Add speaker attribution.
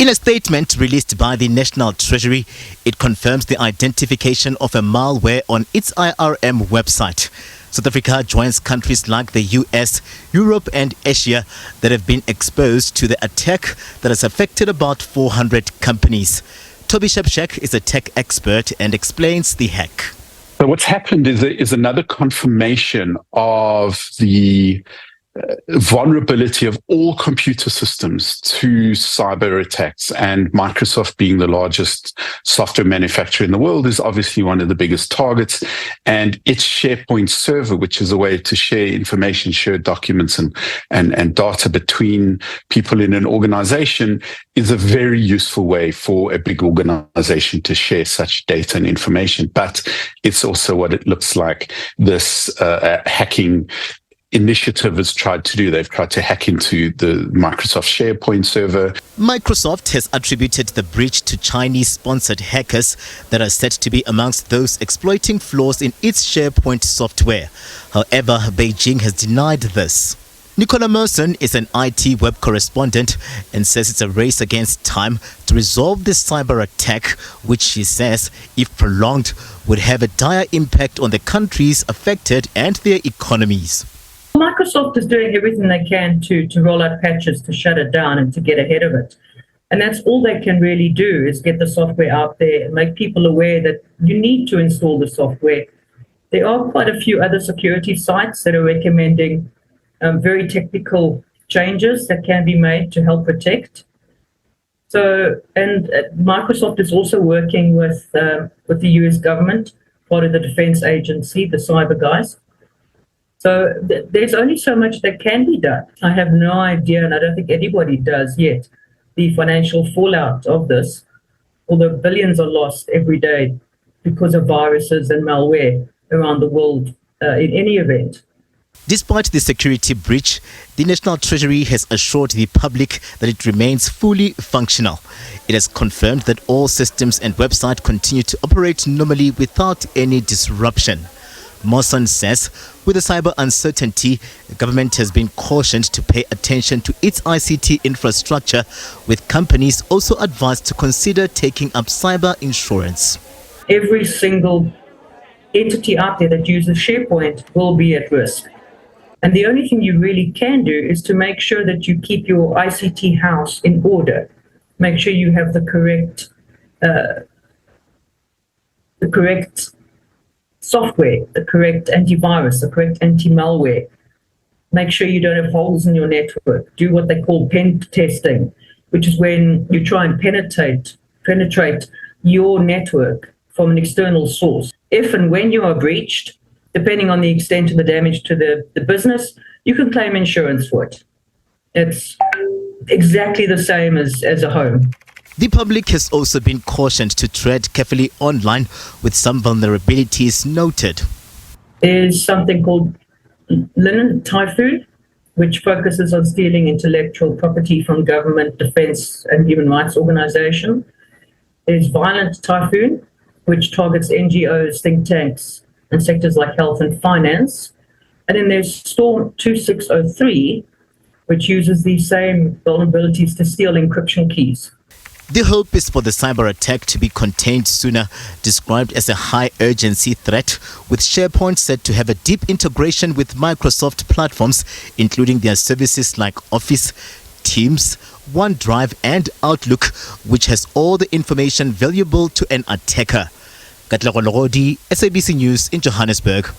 Speaker 1: In a statement released by the National Treasury, it confirms the identification of a malware on its IRM website. South Africa joins countries like the US, Europe and Asia that have been exposed to the attack that has affected about 400 companies. Toby Shepshak is a tech expert and explains the hack.
Speaker 2: So what's happened is another confirmation of the vulnerability of all computer systems to cyber attacks, and Microsoft, being the largest software manufacturer in the world, is obviously one of the biggest targets. And its SharePoint server, which is a way to share information, share documents and data between people in an organization, is a very useful way for a big organization to share such data and information. But it's also what it looks like this hacking initiative has tried to do. They've tried to hack into the Microsoft SharePoint server.
Speaker 1: Microsoft has attributed the breach to Chinese-sponsored hackers that are said to be amongst those exploiting flaws in its SharePoint software. However, Beijing has denied this. Nicola Merson is an IT web correspondent and says it's a race against time to resolve this cyber attack, which she says, if prolonged, would have a dire impact on the countries affected and their economies.
Speaker 3: Microsoft is doing everything they can to roll out patches to shut it down and to get ahead of it. And that's all they can really do, is get the software out there and make people aware that you need to install the software. There are quite a few other security sites that are recommending very technical changes that can be made to help protect. So, and Microsoft is also working with the US government, part of the defense agency, the cyber guys. So there's only so much that can be done. I have no idea, and I don't think anybody does yet, the financial fallout of this, although billions are lost every day because of viruses and malware around the world in any event.
Speaker 1: Despite the security breach, the National Treasury has assured the public that it remains fully functional. It has confirmed that all systems and websites continue to operate normally without any disruption. Mawson says, with the cyber uncertainty, the government has been cautioned to pay attention to its ICT infrastructure, with companies also advised to consider taking up cyber insurance.
Speaker 3: Every single entity out there that uses SharePoint will be at risk. And the only thing you really can do is to make sure that you keep your ICT house in order. Make sure you have the correct software, the correct antivirus, the correct anti-malware. Make sure you don't have holes in your network. Do what they call pen testing, which is when you try and penetrate your network from an external source. If and when you are breached, depending on the extent of the damage to the business, you can claim insurance for it. It's exactly the same as a home.
Speaker 1: The public has also been cautioned to tread carefully online, with some vulnerabilities noted.
Speaker 3: There's something called Linen Typhoon, which focuses on stealing intellectual property from government, defense, and human rights organizations. There's Violent Typhoon, which targets NGOs, think tanks, and sectors like health and finance. And then there's Storm 2603, which uses these same vulnerabilities to steal encryption keys.
Speaker 1: The hope is for the cyber attack to be contained sooner, described as a high-urgency threat, with SharePoint said to have a deep integration with Microsoft platforms, including their services like Office, Teams, OneDrive and Outlook, which has all the information valuable to an attacker. Katlego Logodi, SABC News in Johannesburg.